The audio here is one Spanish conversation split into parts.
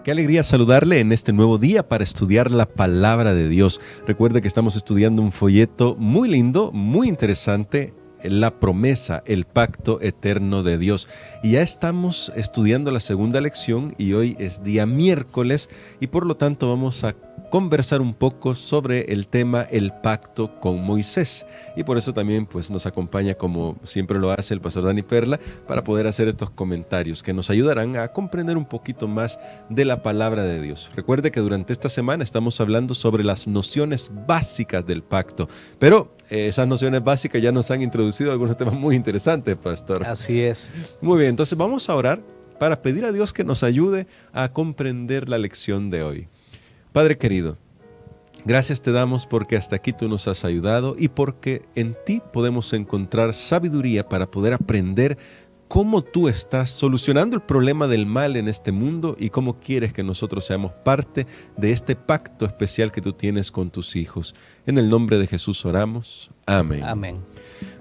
Qué alegría saludarle en este nuevo día para estudiar la palabra de Dios. Recuerde que estamos estudiando un folleto muy lindo, muy interesante, la promesa, el pacto eterno de Dios. Y ya estamos estudiando la segunda lección y hoy es día miércoles y por lo tanto vamos a conversar un poco sobre el tema el pacto con Moisés. Y por eso también nos acompaña, como siempre lo hace el pastor Dani Perla, para poder hacer estos comentarios que nos ayudarán a comprender un poquito más de la palabra de Dios. Recuerde que durante esta semana estamos hablando sobre las nociones básicas del pacto, pero esas nociones básicas ya nos han introducido algunos temas muy interesantes, pastor. Así es. Muy bien, entonces vamos a orar para pedir a Dios que nos ayude a comprender la lección de hoy. Padre querido, gracias te damos porque hasta aquí tú nos has ayudado y porque en ti podemos encontrar sabiduría para poder aprender cómo tú estás solucionando el problema del mal en este mundo y cómo quieres que nosotros seamos parte de este pacto especial que tú tienes con tus hijos. En el nombre de Jesús oramos. Amén. Amén.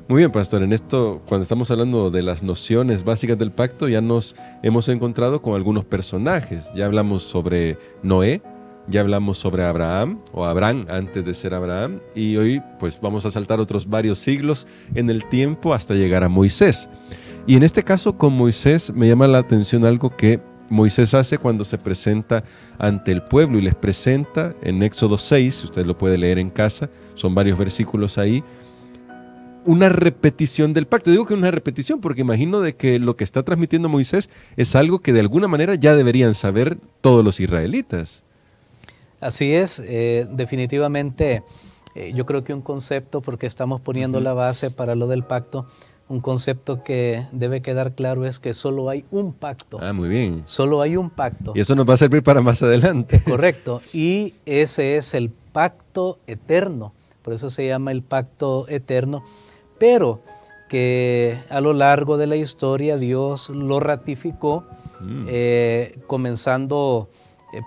Muy bien, pastor, en esto, cuando estamos hablando de las nociones básicas del pacto, ya nos hemos encontrado con algunos personajes. Ya hablamos sobre Noé, ya hablamos sobre Abraham, o Abraham antes de ser Abraham, y hoy vamos a saltar otros varios siglos en el tiempo hasta llegar a Moisés. Y en este caso con Moisés me llama la atención algo que Moisés hace cuando se presenta ante el pueblo y les presenta en Éxodo 6, usted lo puede leer en casa, son varios versículos ahí, una repetición del pacto. Digo que es una repetición porque imagino de que lo que está transmitiendo Moisés es algo que de alguna manera ya deberían saber todos los israelitas. Así es, definitivamente yo creo que un concepto, porque estamos poniendo la base para lo del pacto, un concepto que debe quedar claro es que solo hay un pacto. Ah, muy bien. Solo hay un pacto. Y eso nos va a servir para más adelante. Correcto, y ese es el pacto eterno, por eso se llama el pacto eterno, pero que a lo largo de la historia Dios lo ratificó, comenzando,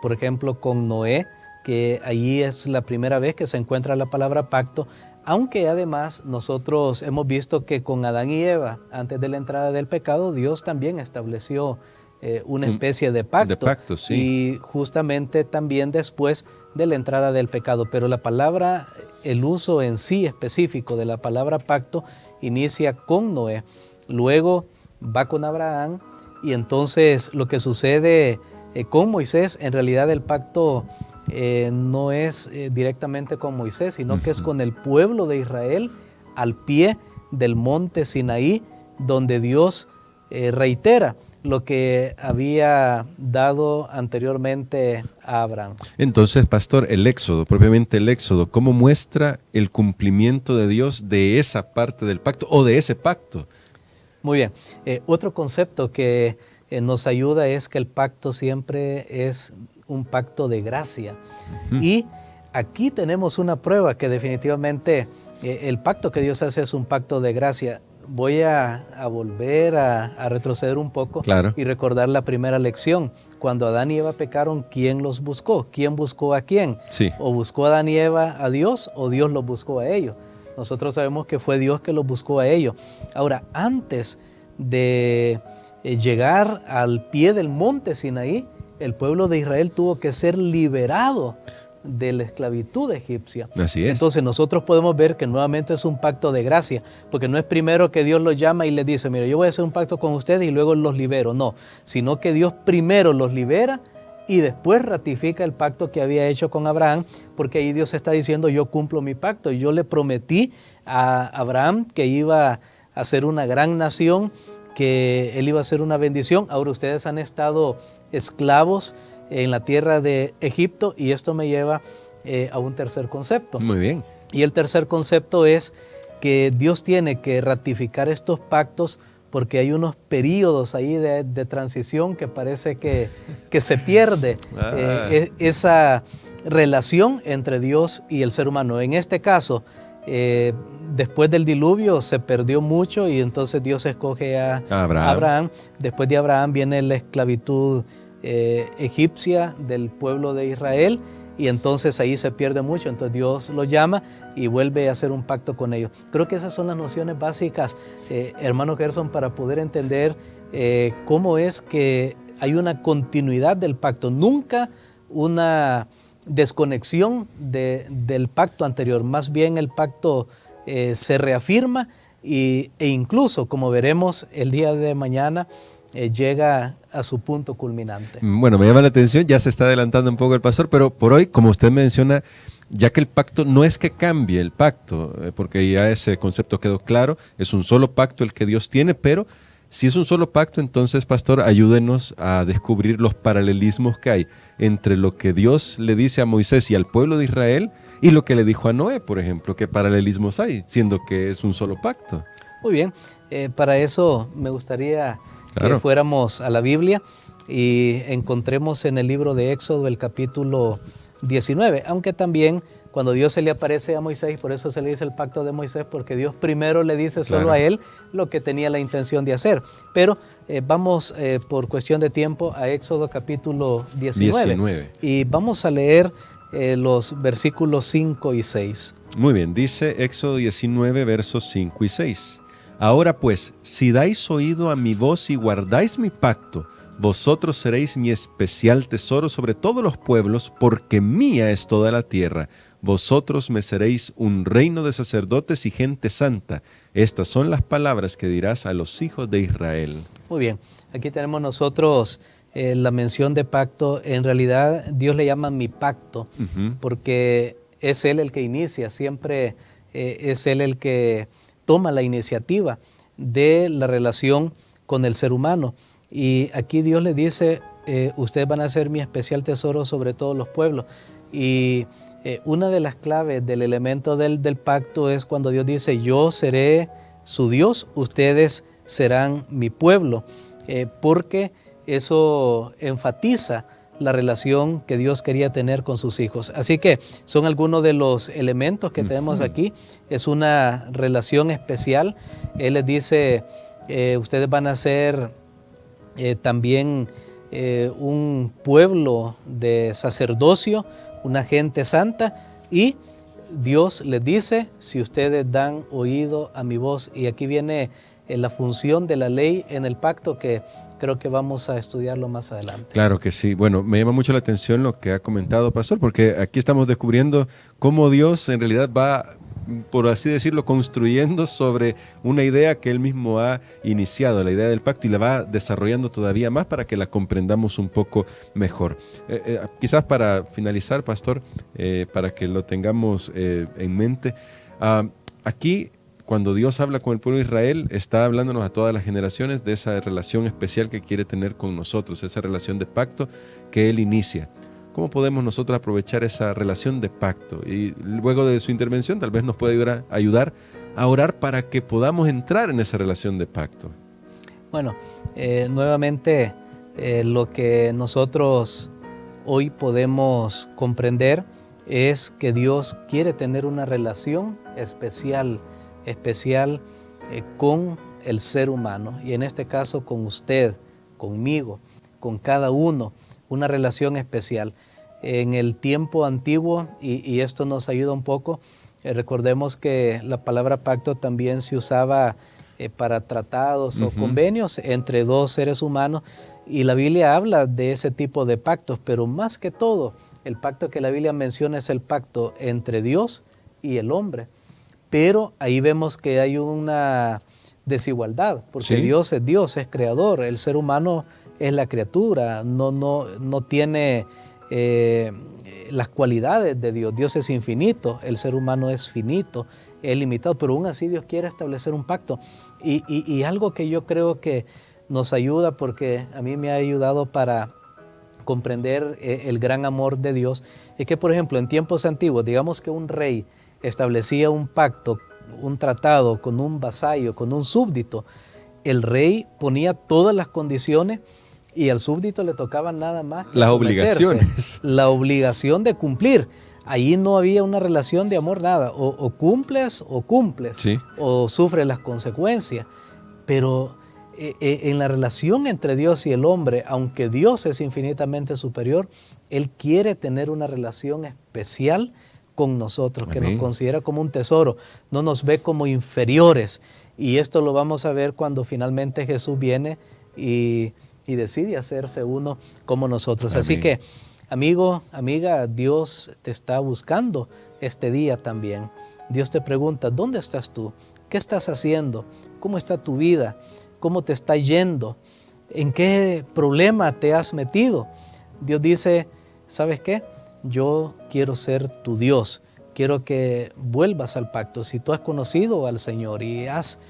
por ejemplo, con Noé, que allí es la primera vez que se encuentra la palabra pacto, aunque además nosotros hemos visto que con Adán y Eva, antes de la entrada del pecado, Dios también estableció una especie de pacto. De pacto, sí. Y justamente también después de la entrada del pecado. Pero la palabra, el uso en sí específico de la palabra pacto, inicia con Noé, luego va con Abraham, y entonces lo que sucede con Moisés, en realidad el pacto no es directamente con Moisés, sino que es con el pueblo de Israel al pie del monte Sinaí, donde Dios reitera lo que había dado anteriormente a Abraham. Entonces, pastor, el Éxodo, propiamente el Éxodo, ¿cómo muestra el cumplimiento de Dios de esa parte del pacto o de ese pacto? Muy bien. Otro concepto que nos ayuda es que el pacto siempre es un pacto de gracia. Y aquí tenemos una prueba que definitivamente el pacto que Dios hace es un pacto de gracia. Voy a volver a retroceder un poco, claro, y recordar la primera lección. Cuando Adán y Eva pecaron, ¿quién los buscó? ¿Quién buscó a quién? Sí. ¿O buscó Adán y Eva a Dios o Dios los buscó a ellos? Nosotros sabemos que fue Dios que los buscó a ellos. Ahora, antes de llegar al pie del monte Sinaí, el pueblo de Israel tuvo que ser liberado de la esclavitud egipcia. Así es. Entonces nosotros podemos ver que nuevamente es un pacto de gracia, porque no es primero que Dios los llama y les dice, mira, yo voy a hacer un pacto con ustedes y luego los libero. No, sino que Dios primero los libera y después ratifica el pacto que había hecho con Abraham, porque ahí Dios está diciendo, yo cumplo mi pacto. Yo le prometí a Abraham que iba a ser una gran nación, que él iba a ser una bendición. Ahora ustedes han estado esclavos en la tierra de Egipto, y esto me lleva a un tercer concepto. Muy bien. Y el tercer concepto es que Dios tiene que ratificar estos pactos porque hay unos periodos ahí de transición que parece que se pierde esa relación entre Dios y el ser humano. En este caso, después del diluvio se perdió mucho y entonces Dios escoge a Abraham. Después de Abraham viene la esclavitud egipcia del pueblo de Israel, y entonces ahí se pierde mucho. Entonces Dios lo llama y vuelve a hacer un pacto con ellos. Creo que esas son las nociones básicas, hermano Gerson, para poder entender cómo es que hay una continuidad del pacto, nunca una desconexión del pacto anterior. Más bien el pacto se reafirma e incluso, como veremos el día de mañana, llega a su punto culminante. Bueno, me llama la atención, ya se está adelantando un poco el pastor, pero por hoy, como usted menciona, ya que el pacto no es que cambie el pacto, porque ya ese concepto quedó claro, es un solo pacto el que Dios tiene, pero si es un solo pacto, entonces, pastor, ayúdenos a descubrir los paralelismos que hay entre lo que Dios le dice a Moisés y al pueblo de Israel y lo que le dijo a Noé, por ejemplo. ¿Qué paralelismos hay, siendo que es un solo pacto? Muy bien, para eso me gustaría que fuéramos a la Biblia y encontremos en el libro de Éxodo el capítulo 19, aunque también cuando Dios se le aparece a Moisés, por eso se le dice el pacto de Moisés, porque Dios primero le dice solo a él lo que tenía la intención de hacer. Pero vamos por cuestión de tiempo a Éxodo capítulo 19. Y vamos a leer los versículos 5 y 6. Muy bien, dice Éxodo 19, versos 5 y 6. Ahora pues, si dais oído a mi voz y guardáis mi pacto, vosotros seréis mi especial tesoro sobre todos los pueblos, porque mía es toda la tierra. Vosotros me seréis un reino de sacerdotes y gente santa. Estas son las palabras que dirás a los hijos de Israel. Muy bien, aquí tenemos nosotros la mención de pacto. En realidad Dios le llama mi pacto, porque es Él el que inicia, siempre es Él el que toma la iniciativa de la relación con el ser humano. Y aquí Dios le dice, ustedes van a ser mi especial tesoro sobre todos los pueblos. Y una de las claves del elemento del pacto es cuando Dios dice, yo seré su Dios, ustedes serán mi pueblo, porque eso enfatiza la relación que Dios quería tener con sus hijos. Así que son algunos de los elementos que tenemos aquí. Es una relación especial. Él les dice, ustedes van a ser también un pueblo de sacerdocio, una gente santa, y Dios les dice, si ustedes dan oído a mi voz. Y aquí viene la función de la ley en el pacto, que creo que vamos a estudiarlo más adelante. Claro que sí. Bueno, me llama mucho la atención lo que ha comentado, pastor, porque aquí estamos descubriendo cómo Dios en realidad va, por así decirlo, construyendo sobre una idea que Él mismo ha iniciado, la idea del pacto, y la va desarrollando todavía más para que la comprendamos un poco mejor. Quizás para finalizar, pastor, para que lo tengamos en mente, aquí cuando Dios habla con el pueblo de Israel, está hablándonos a todas las generaciones de esa relación especial que quiere tener con nosotros, esa relación de pacto que Él inicia. ¿Cómo podemos nosotros aprovechar esa relación de pacto? Y luego de su intervención tal vez nos puede ayudar a orar para que podamos entrar en esa relación de pacto. Bueno, nuevamente lo que nosotros hoy podemos comprender es que Dios quiere tener una relación especial con el ser humano, y en este caso con usted, conmigo, con cada uno, una relación especial. En el tiempo antiguo, y esto nos ayuda un poco, recordemos que la palabra pacto también se usaba para tratados o convenios entre dos seres humanos, y la Biblia habla de ese tipo de pactos, pero más que todo, el pacto que la Biblia menciona es el pacto entre Dios y el hombre. Pero ahí vemos que hay una desigualdad, porque Dios, es creador, el ser humano es la criatura, no tiene las cualidades de Dios. Dios es infinito, el ser humano es finito, es limitado, pero aún así Dios quiere establecer un pacto. Y algo que yo creo que nos ayuda, porque a mí me ha ayudado para comprender el gran amor de Dios, es que, por ejemplo, en tiempos antiguos, digamos que un rey establecía un pacto, un tratado con un vasallo, con un súbdito, el rey ponía todas las condiciones y al súbdito le tocaba nada más que las obligaciones, la obligación de cumplir. Ahí no había una relación de amor, nada, o cumples, o sufres las consecuencias. Pero en la relación entre Dios y el hombre, aunque Dios es infinitamente superior, Él quiere tener una relación especial con nosotros, que nos considera como un tesoro, no nos ve como inferiores. Y esto lo vamos a ver cuando finalmente Jesús viene y y decide hacerse uno como nosotros. Amén. Así que, amigo, amiga, Dios te está buscando este día también. Dios te pregunta, ¿dónde estás tú? ¿Qué estás haciendo? ¿Cómo está tu vida? ¿Cómo te está yendo? ¿En qué problema te has metido? Dios dice, ¿sabes qué? Yo quiero ser tu Dios. Quiero que vuelvas al pacto. Si tú has conocido al Señor y has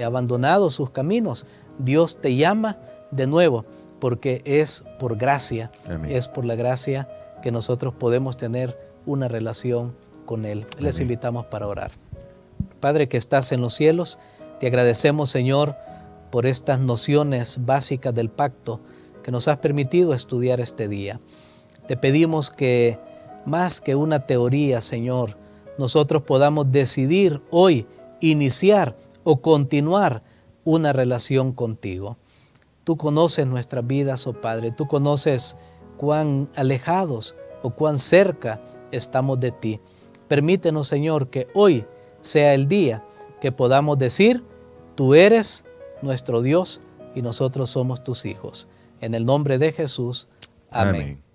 abandonado sus caminos, Dios te llama de nuevo, porque es por gracia. Amén. Es por la gracia que nosotros podemos tener una relación con Él. Amén. Les invitamos para orar. Padre que estás en los cielos, te agradecemos, Señor, por estas nociones básicas del pacto que nos has permitido estudiar este día. Te pedimos que más que una teoría, Señor, nosotros podamos decidir hoy iniciar o continuar una relación contigo. Tú conoces nuestras vidas, oh Padre, tú conoces cuán alejados o cuán cerca estamos de ti. Permítenos, Señor, que hoy sea el día que podamos decir, tú eres nuestro Dios y nosotros somos tus hijos. En el nombre de Jesús. Amén. Amén.